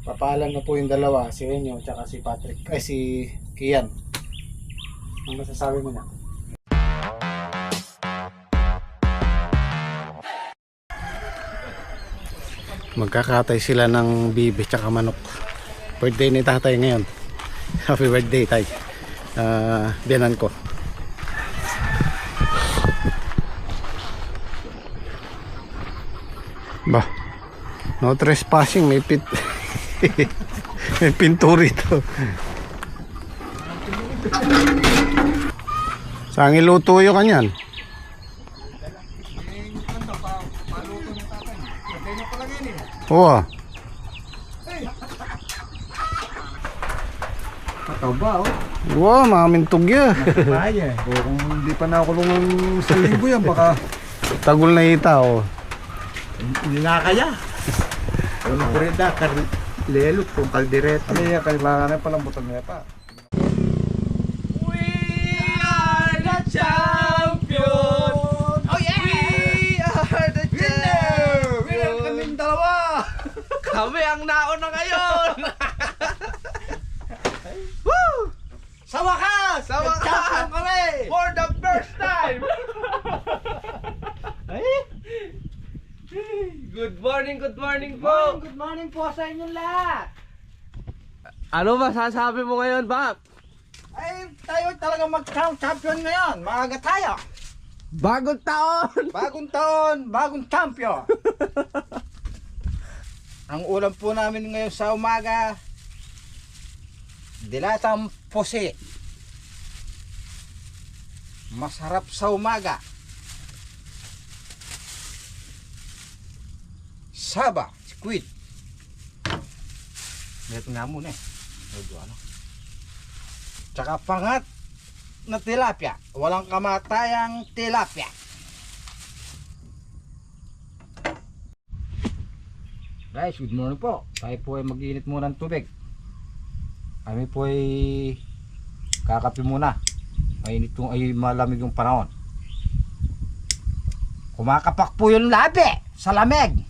Papaalam na po yung dalawa, si Enyo tsaka si Patrick, ay si Kian. Ang masasabi mo na? Magkakatay sila ng bibi tsaka manok. Birthday ni tatay ngayon. Happy birthday tay. Biyanan ko. Bah, no trespassing, may may pinto rito. Saan iluto yung kanyan? Oo. Mataba oh. Wow, mga mintog yan. Kaya eh. O kung hindi pa nakulong ng 1,000 yan, baka Tagol na ita oh. hindi na kaya. Ano po rin da, lelot kung kaldereta. Kaya kailangan na palang butang niya pa. We are the champion! Oh yeah! We are the champion! Winner kaming dalawa! Kami ang nauna ngayon! Woo! Sa wakas! Sa wakas! Champion kami! For the first time! Good morning po! Good morning po sa inyong lahat! Ano ba sasabi mo ngayon, Bob? Ay, tayo talaga mag-champion ngayon. Maaga tayo. Bagong taon! Bagong taon, bagong champion. Ang ulam po namin ngayon sa umaga, dilatang pusi. Masarap sa umaga. Saba, squid. Ito nga muna eh. Ano? Tsaka pangat na tilapia. Walang kamatayang tilapia. Guys, good morning po. Tayo po ay mag-iinit muna ng tubig. Kami po ay kakape muna. Mainit yung, ay malamig yung panahon. Kumakapak po yung labi sa lamig.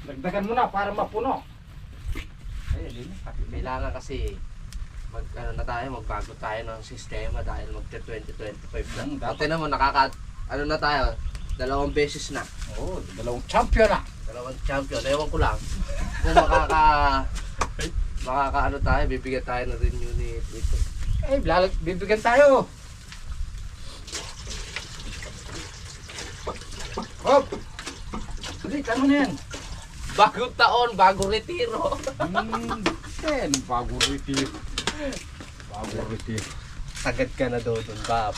Dagdagan muna para mapuno. Kailangan kasi magbago tayo ng sistema dahil mag-2025 na. Dati naman na tayo, 2 beses na. Oo, dalawang champion na. 2 champion. Ewan ko lang kung tayo, bibigyan tayo na rin yun dito. Eh, bibigyan tayo. Hop! Dali, ano na yan? Bagong taon, bagong retiro. Bago retiro. Sagad ka na doon, Bob.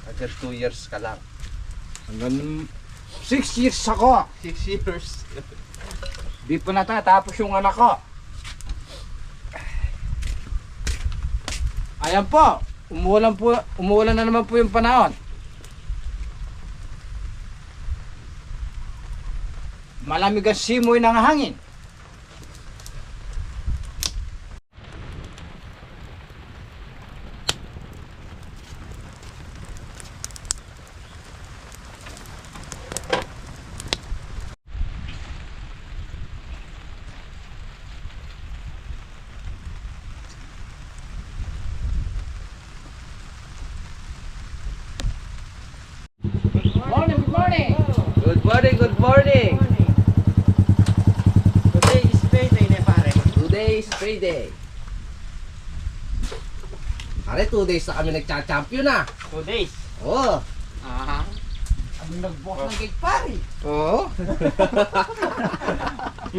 Agad 2 years ka lang. Hanggang 6 years ako. 6 years. Di pa natatapos yung anak ko. Ayan po. Umuulan na naman po yung panahon. Malamig ang simoy ng hangin. Good morning. Today is payday na pare. Today is payday. Pare, 2 days na kami nagcha-champion na. 2 days. Oo. Aha. Ang nagbukas ng cake pare. Oo.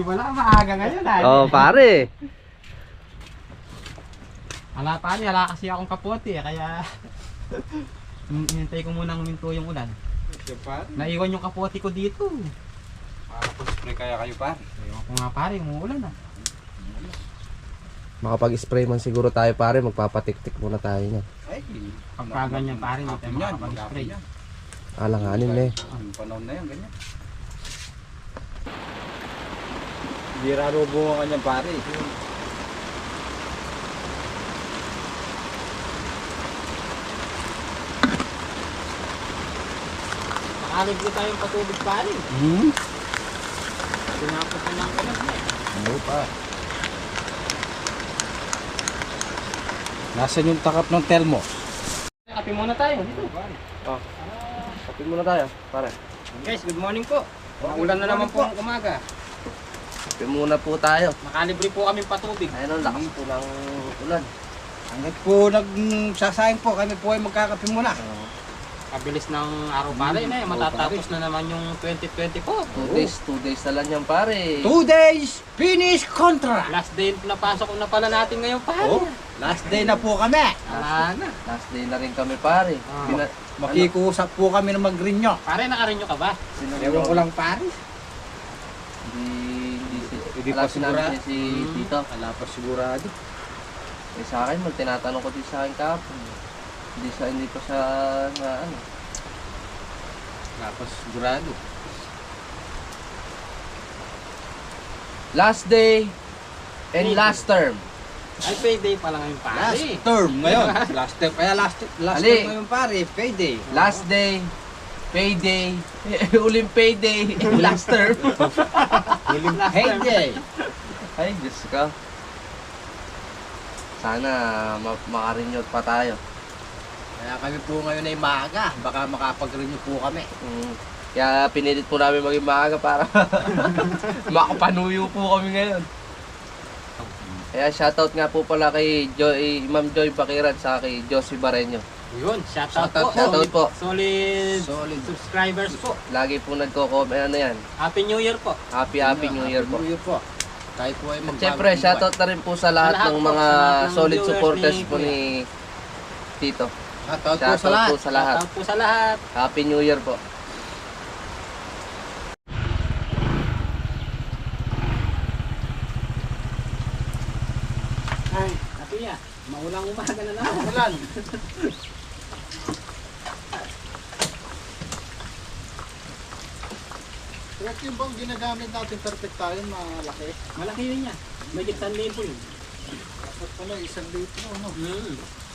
Wala maaga ngayon ah. Oh, pare. Ala kasi akong kapote kaya hinintay ko munang huminto yung ulan. Naiwan yung kapote ko dito. Makakapag-spray kaya kayo pare. Ayun ko nga pare, umuulan na. Makapag-spray man siguro tayo, pare. Magpapatik-tik muna tayo niya. Ay, Pagka ganyan pare, hindi tayo makakapag-spray. Alanganin na eh. ang panahon na yan, ganyan. Hindi raro bunga kanyang pare. Makalibre tayong patubig pare. Hmm? Tinapos na lang ulan eh. Ano pa? Nasaan yung takap ng Telmo? Kape muna tayo dito. Oh. Kape muna tayo, pare. Guys, good morning po. Ulan na naman po ang umaga. Kape muna po tayo. Makalibre po kaming patubig. Ayun ang lakas po ng ulan. Hanggat po nagsasayang po, kami po ay magkakape muna. Kabilis ng araw pare na eh. Matatapos na naman yung 2020 po. 2 days na lang yan, pare. 2 days, finish contract! Last day na pasok na pala natin ngayon pare. Oh, last day na po kami. Wala na. Last day na rin kami, pare. Ah. Makikusap po kami ng mag-renew. Pare, nakarinyo ka ba? Ewan ko lang pare. Hindi pa alam sigura. sinabi si Tito. Wala pa sigurado. Eh, sa akin, tinatanong ko din sa akin kahapon. Hindi pa siya na ano. Wala pa sigurado. Last day and last term. Ay, payday pa lang ngayon pare. Last term ngayon. Last term. Kaya last Ali. term ngayon pare. Payday. Last day, payday, uling payday, last term. Payday. Ay, Diyos ka. Sana makarenew pa tayo. Kaya kami po ngayon ay maaga. Baka makapag-renew po kami. Kaya pinilit po namin maging maaga para makapanuyo po kami ngayon. Kaya shoutout nga po pala kay Ma'am Joy Bakiran sa kay Josie Bareño. Yun, shoutout po. Shoutout po. Solid subscribers po. Lagi po nagko-comment ano yan. Happy New Year po. Happy New Year po. New Year po. Tayo po ay At syempre, shoutout na rin po sa lahat ng mga solid supporters po ni Tito. Shoutout po sa Shoutout lahat. po sa lahat. Shoutout po sa lahat. Happy New Year po. Ay, Ate ya, maulang umaga na naman. Ulan. Correct yung bang ginagamit natin perfect tayo, malaki? Malaki yun niya. May 1,000 yun. Dapat pala, 1 litro, no?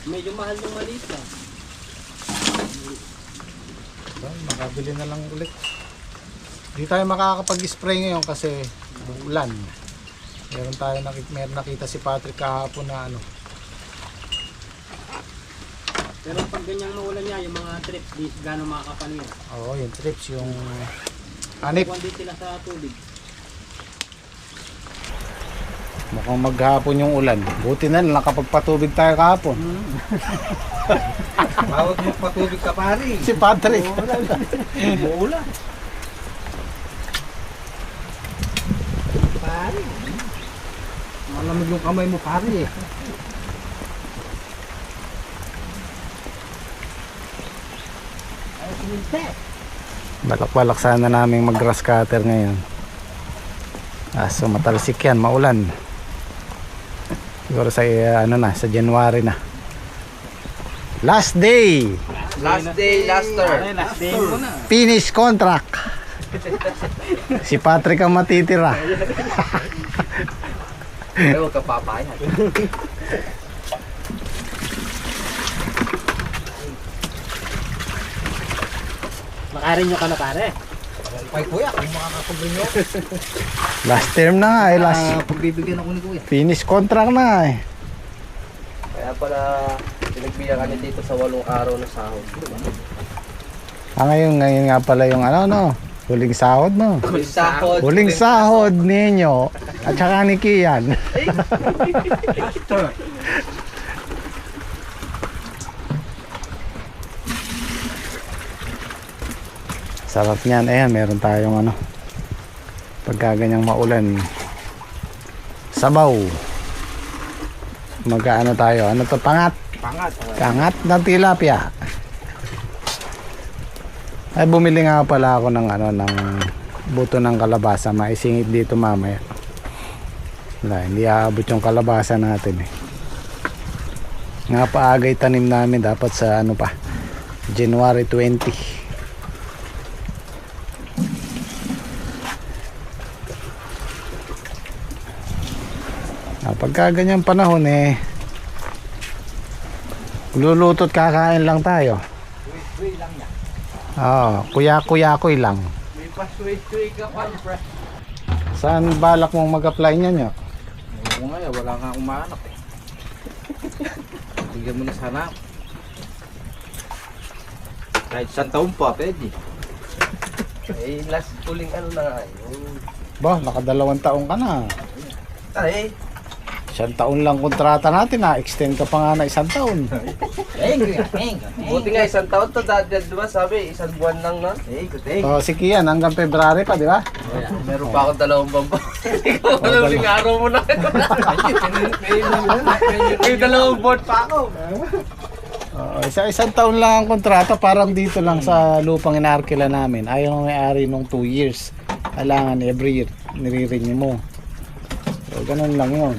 Medyo mahal yung maliit lang. Makabili na lang ulit. Hindi tayo makakapag-spray ngayon kasi ulan. Meron nakita si Patrick kahapon na ano. Pero pag ganyang maulan niya, yung mga trips, di gano'ng makakapano yun. Oo, yung trips, yung anip. Kuwan din sila sa tubig. Mukhang maghapon yung ulan. Buti na lang nakapagpatubig tayo kahapon. Bawat mo patubig ka pare. Si Patrick. Umuulan. Pare. Malamig yung kamay mo pare. Ay, sininte. Balak-balak sana namin mag-grass cutter ngayon. So matalsik yan, maulan. Siguro sa sa January na. Last day. Last day, last term. Ay, last day mo na. Finish contract. Si Patrick ang matitira. Pero huwag ka papayag. Makarinyo ka na pare. Ay kuya, kung makakapag-renew. Last term na nga last Pagbibigyan ako ni kuya. finish contract na Kaya pala, pinagbigyan kami dito sa 8 araw na sahod. ngayon nga pala yung huling sahod no. Huling sahod. Huling sahod ninyo at saka ni Kian. Sarap niyan. Ayan, meron tayong pagka ganyang maulan. Sabaw. Mag-ano tayo? Ano to? Pangat. Pangat ng tilapia. Ay, bumili nga pala ako ng ng buto ng kalabasa. Maisingit dito mamaya. Wala, hindi aabot yung kalabasa natin eh. Nga paagay tanim namin dapat sa January 20. Pagka ganyang panahon lulutot kakain lang tayo. Uy lang yan. Kuya-kuya-kuy lang. May pasway-sway ka pa, pre. Saan balak mong mag-apply niyan nyo? Oo nga, wala nga akong mahanap eh. Bigyan mo na sana. Kahit isang taon pa, pwede. Eh, last puling ano na nga yun. Ba, nakadalawang taon ka na. Ay, Isang taon lang kontrata natin, extend ka pa nga na isang taon. buti nga isang taon to, dati diba sabi, isang buwan lang na. Si Kian, hanggang February pa, di ba? Meron pa akong 2 bamba. Ikaw, walang araw mo na. May 2 buwan pa ako. Isang taon lang ang kontrata, parang dito lang sa lupang inarkila namin. Ayaw ng may-ari nung 2 years. Kailangan every year, nire-renew mo. So, ganun lang yun.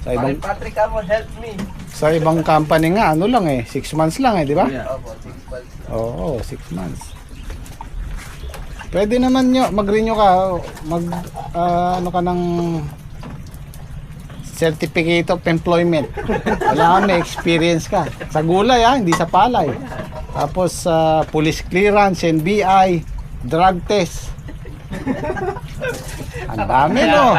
Sa ibang, Patrick, come on, help me. sa ibang company nga, ano lang 6 months lang di ba? Opo, 6 months. Oo, 6 months. Pwede naman nyo, mag-renew ka, ano ka ng certificate of employment. Kailangan may experience ka. Sa gulay hindi sa palay. Tapos police clearance, NBI, drug test. Ang dami no.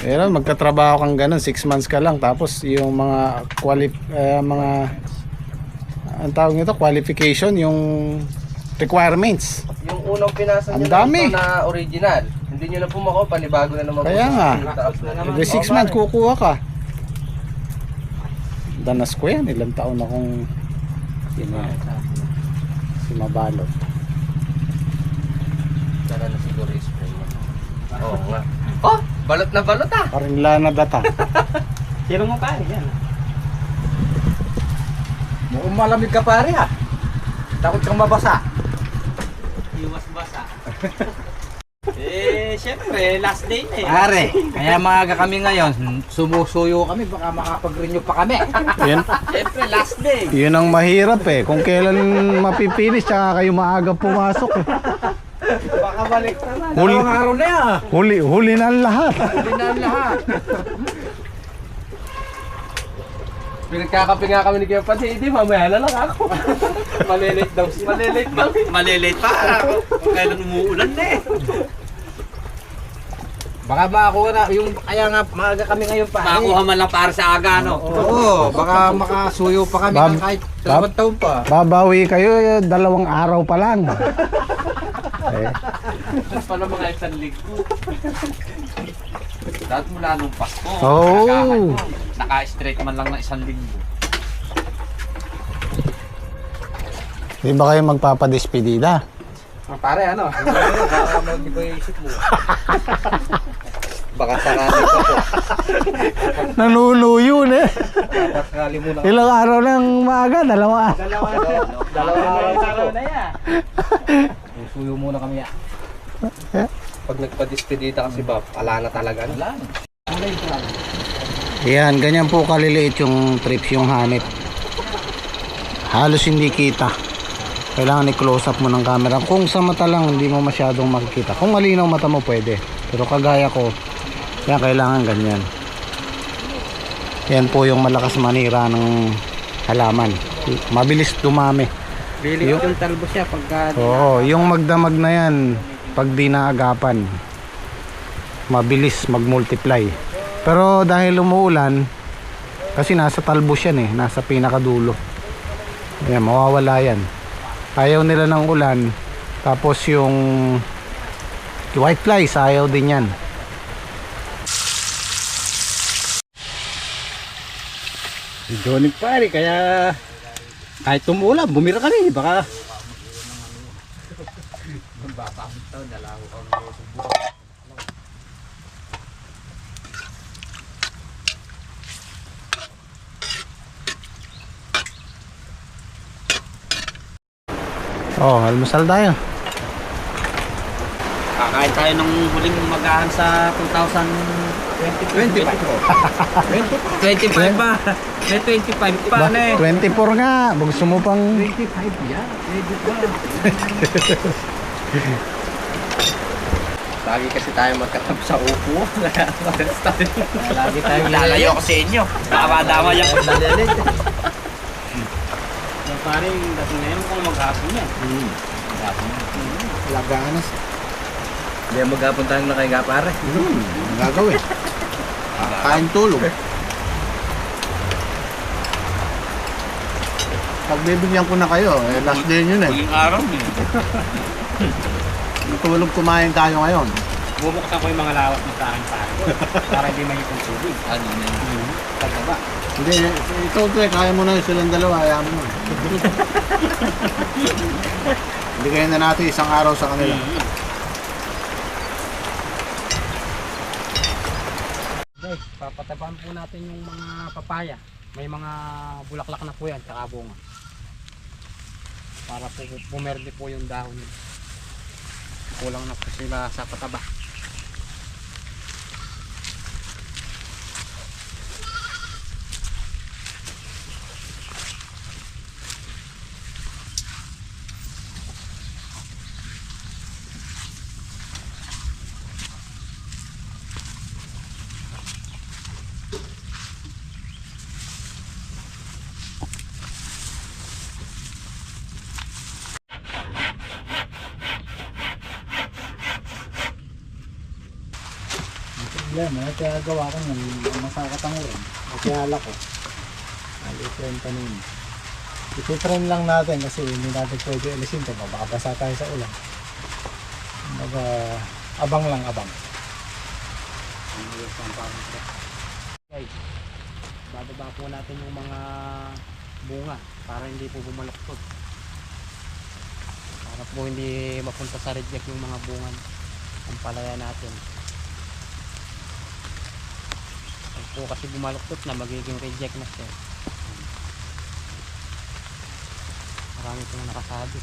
Pero magtatrabaho kang ganun, 6 months ka lang. Tapos yung mga ang tawag nito, qualification, yung requirements. Yung unang pinasa Ang nyo dami. na ito na original, hindi nyo na po makuha, panibago na naman. Kaya po. nga. Taas na naman. Every 6 months kukuha ka. Danas ko yan, ilang taon akong simabalot. Dala na siguro spray mo. Oo nga. Oh, balot na balot ah. Parinla na data. Sino mo pare yan? Mukhang malamig ka pare ah. Takot kang mabasa. Iwas basa. Syempre, last day na eh. Pare, kaya maaga kami ngayon, sumusuyo kami, baka makapag-renew pa kami. Yun, Syempre, last day. yun ang mahirap kung kailan mapipinis tsaka kayo maaga pumasok Baka balik na. Huli, Dalawang araw na yan. huli na ang lahat. Huli na ang lahat. Pinagkakape nga kami ni Kuya Pansi, hindi mamaya na lang ako. Malilate daw siya. Malilate daw. Malilate pa. Kailan umuulan na eh. Baka makakuha na, yung kaya nga maaga kami ngayon pare. Makakuha man lang para sa aga, no? Oo, baka makasuyo pa kami ng kahit 2 taon pa. Babawi kayo 2 araw pa lang. Para mga isang linggo. Dahil mula nung Pasko, Oh. naka-straight man lang na 1 linggo. Di ba kayo magpapadespedida? Pare ano? Baka mag-isip mo. Baka sakali pa po. Nanuluyo na Sakali mo na. Ilang araw lang maaga, 2 Dalawang araw na yan. Suyo muna kami ya. Pag nagpa-despedida kasi ba, ala na talaga. Wala. Yan, ganyan po kaliliit yung trips, yung hanip. Halos hindi kita. Kailangan i-close up mo ng camera. Kung sa mata lang, hindi mo masyadong makikita. Kung malinaw mata mo, pwede. Pero kagaya ko, yan, kailangan ganyan. Yan po yung malakas manira ng halaman. Mabilis dumami. Bili yung talbos siya pagka... Oo, yung magdamag na yan, pag di naagapan, mabilis mag-multiply. Pero dahil umuulan, kasi nasa talbos yan nasa pinakadulo. Yan, mawawala yan. Ayaw nila ng ulan, tapos yung white flies, ayaw din yan. Johnny pare, kaya kahit tumulan, bumira ka rin, baka almusal tayo. Kakain tayo ng huling magahan sa 2025 pa. May 25 pa na eh. 24 nga, gusto mo pang 25 yan. Lagi kasi tayo magkatap sa upo. Lagi tayong Lalayo ko sa inyo. Baka madama yan. pare, dating ngayon kung maghapon yan. Maghapon. Laganas. Hindi maghapon tayong nakahiga pare. Ang gagawin. Kain tulog. Pagbibigyan ko na kayo, last day nyo na. Huling araw eh. Tulog kumain tayo ngayon. Bubuksan ko yung mga lawas mo sa akin pare. Para hindi mahipong tubig. Ano na yun? Pagbaba. Hindi, ito kaya mo na silang dalawa, ayaw mo. Bigyan na natin isang araw sa kanila. Guys, papataban po natin yung mga papaya. May mga bulaklak na po yan, tsaka bunga. Para po pumerde po yung dahon. Kulang na po sila sa pataba. Problema, kaya gawa ko ng masakatanguran. Kaya ko. Alitrain pa nun. Ititrain lang natin kasi hindi natin pwede alisin ito. Baka basa tayo sa ulan. Baga, abang lang abang. Guys, bababa po natin yung mga bunga para hindi po bumaluktot. Para po hindi mapunta sa reject yung mga bunga ang palaya natin. Pag po kasi bumaluktot na magiging reject na siya. Marami pong nakasabi.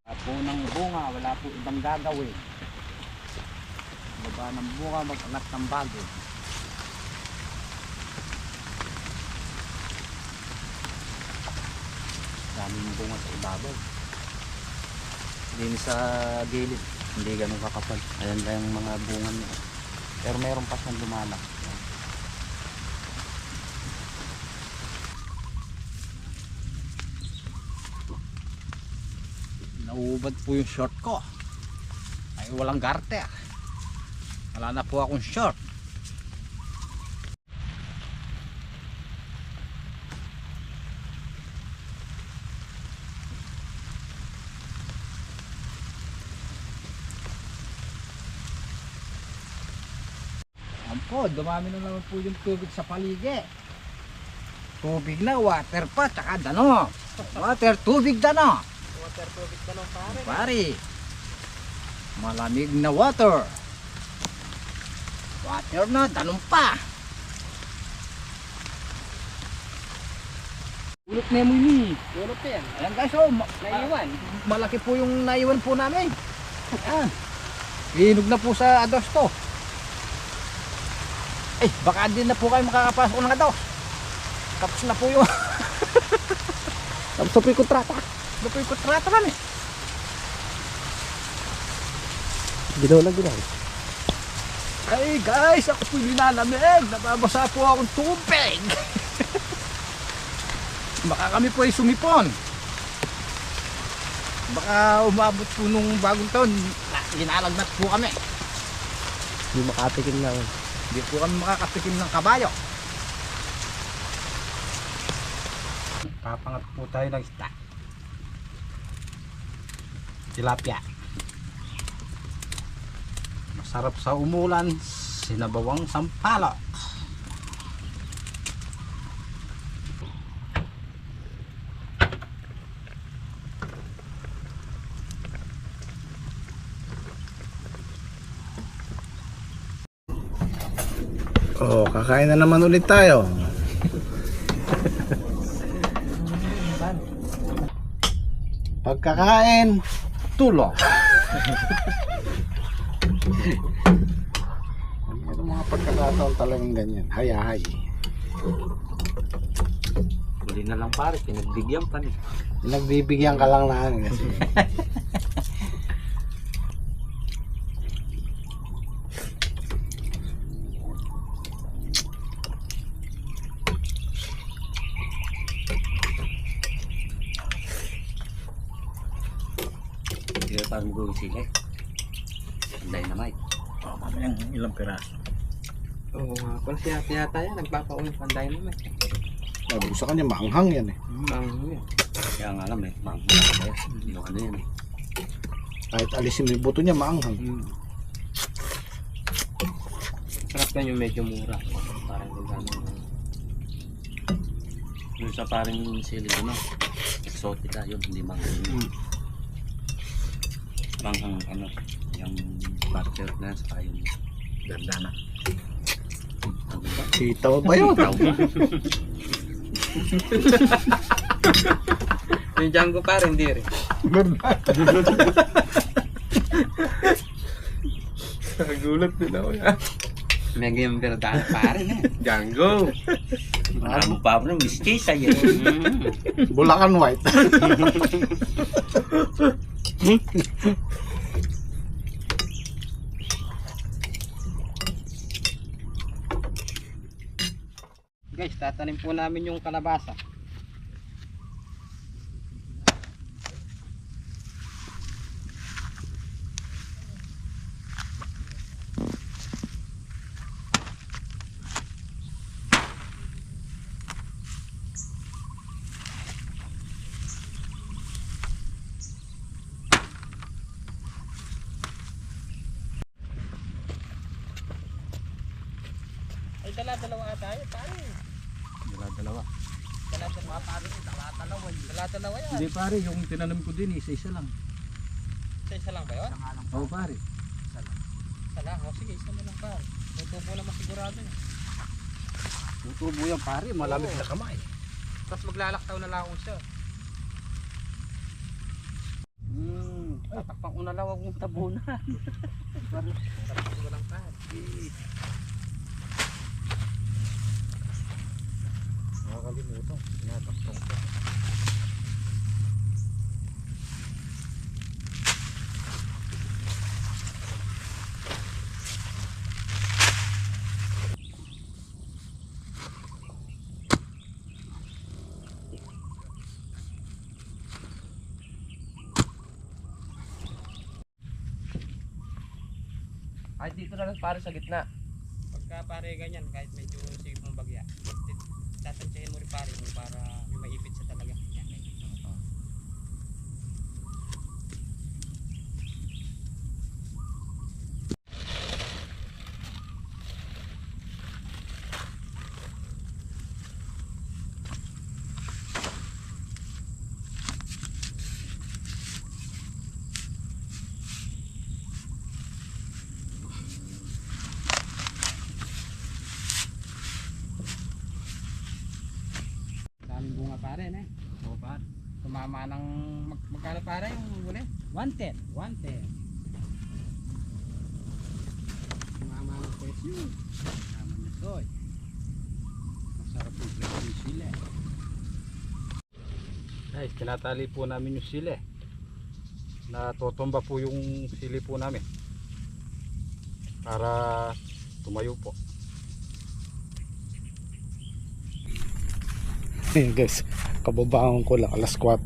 Wala po ng bunga, wala po ibang gagawin. Baba ng bunga, mag-angat ng bago. Daming bunga sa ibabaw. Hindi sa gilid. Hindi ganun kakapal. Ayan lang yung mga bunga niya. Pero mayroon pa siyang lumalak. Nauubad po yung short ko. Ay walang garter. Wala na po akong short. Ampo, dumami na naman po yung tubig sa paligid. Tubig na, water pa, tsaka dano. Water, tubig, dano. Water, tubig, dano, pare. Pare. Malamig na water. Water na, dano pa. Ulok na mo ni. Ulok yan. Ayan guys, oh, naiwan. Malaki po yung naiwan po namin. Ayan. Inog na po sa ados to. Eh, baka din na po kayo makakapasok ng ados. Tapos na po yung tapos na po yung kontrata. Na po yung kontrata namin. Ginaw lang ginaw. Hey guys, ako po yung linalamig. Nababasa po akong tubig. Baka kami po ay sumipon. Baka umabot po nung bagong taon. Ginalagnat po kami. Hindi makatikim lang. Hindi po kami makakatikim ng kabayo. Papangat po tayo ng isda. Tilapia. Masarap sa umulan, sinabawang sampalok. Oh, kakain na naman ulit tayo. Pagkakain, Tulog. may mga pagkakataon talagang ganyan. Hayahay. Huli na lang pare, pinagbigyan pa ni. Nagbibigyan ka lang na ano kasi. parang gawin sila eh. Ang dynamite. Oh, mamayang ilang piraso. Oo nga pala siya yata yan. Nagpapaulit ang dynamite. Sabi ko sa kanya, maanghang yan eh. Ang yun. Kaya nga alam eh, mga yung ano yan eh. Kahit alisin mo yung buto niya, maanghang. Sarap yan yung medyo mura. Parang yung gano'n. Yung sa parang sili no, exotica yun, hindi manghang yun. Manghang ano, yung butter na sa yung ganda na. Ano ba? Sitaw ba yun? Tao ba? Yung Django pa rin, hindi rin. Nagulat din ako yan. May ganyan verdad pa rin eh. Django. Ano pa ng whiskey sa'yo? Bulacan White. Guys, tatanim po namin yung kalabasa. Ay, dala-dalawa ata yun, pare. Dalawa. Dala-dalawa pare, dala-dalawa. Dala-dalawa yan. Hindi pare, yung tinanim ko din isa-isa lang. Isa lang ba yun? Oo pare. Isa lang. O sige, isa mo lang pare. Tutubo naman sigurado yun. Tutubo yan pare, malamig na kamay. Tapos maglalaktaw na lang ako siya. Tatakpang ko na lang, huwag mong tabunan. Tatakpang ko lang pare. Nakakalimutan, tinatakpan ko. Ay, dito na lang pare sa gitna. Pagka pare ganyan, kahit medyo sige mong bagya, tatansyahin mo rin pare mo para may maipit sa talaga. Yan, ganyan. Daming bunga pare, ne? Oo pare. Tumama ng magkano pare yung huli? 110. 110. Tumama ng presyo. Tama na soy. Masarap yung presyo sila. Guys, tinatali po namin yung sili. Natutumba po yung sili po namin. Para tumayo po. Ayan guys, kababaon ko lang alas 4.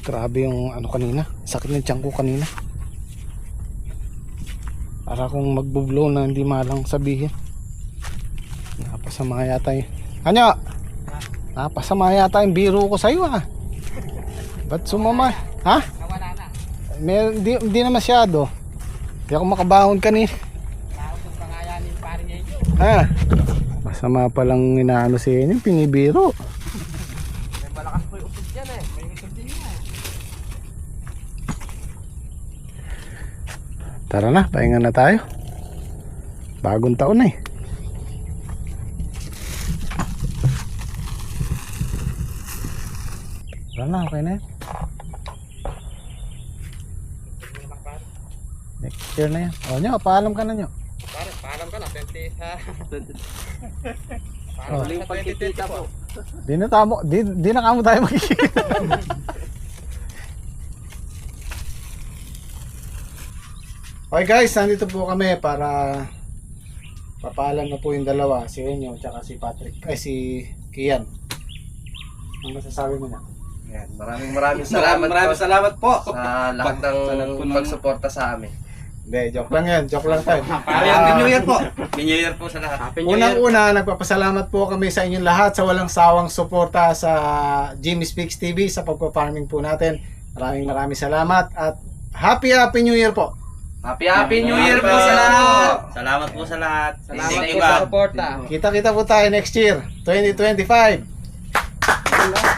Grabe yung ano kanina, sakit ng tiyan ko kanina. Para kung magbublow na hindi malang sabihin. Napasama yata yun. Ano? Napasama yata yung biro ko sa'yo ah. Ba't sumama? Ha? Nawala na. Hindi na masyado. Hindi ako makabahon kanina. Tawag yung pangayanin pare ngayon. Ha? Masama palang inaano si inyo, pinibiro. May malakas po yung usod dyan eh. May usap din yan. Tara na, pahinga na tayo. Bagong taon na eh. Tara na, okay na yan. Next year na yan. O nyo, paalam ka na nyo. Pare, paalam ka na 20 ha. Oh. Huling pagkikita po. Di na kamo tayo magkikita. Okay guys, nandito po kami para papaalam na po yung dalawa, si Enyo at si Patrick, ay si Kian. Ano masasabi mo na? Yan. Maraming salamat po salamat po. sa lahat ng pagsuporta sa amin. Hindi, joke lang yan. Joke lang tayo. Happy New Year po. Happy New Year po sa lahat. Happy New Year. Unang-una, nagpapasalamat po kami sa inyong lahat sa walang sawang suporta sa Jimmy Speaks TV sa pagpa-farming po natin. Maraming salamat at Happy New Year po. Happy New Year po sa lahat! Salamat po sa lahat. Salamat Thank po you, sa Bob. suporta. Kita-kita po tayo next year, 2025.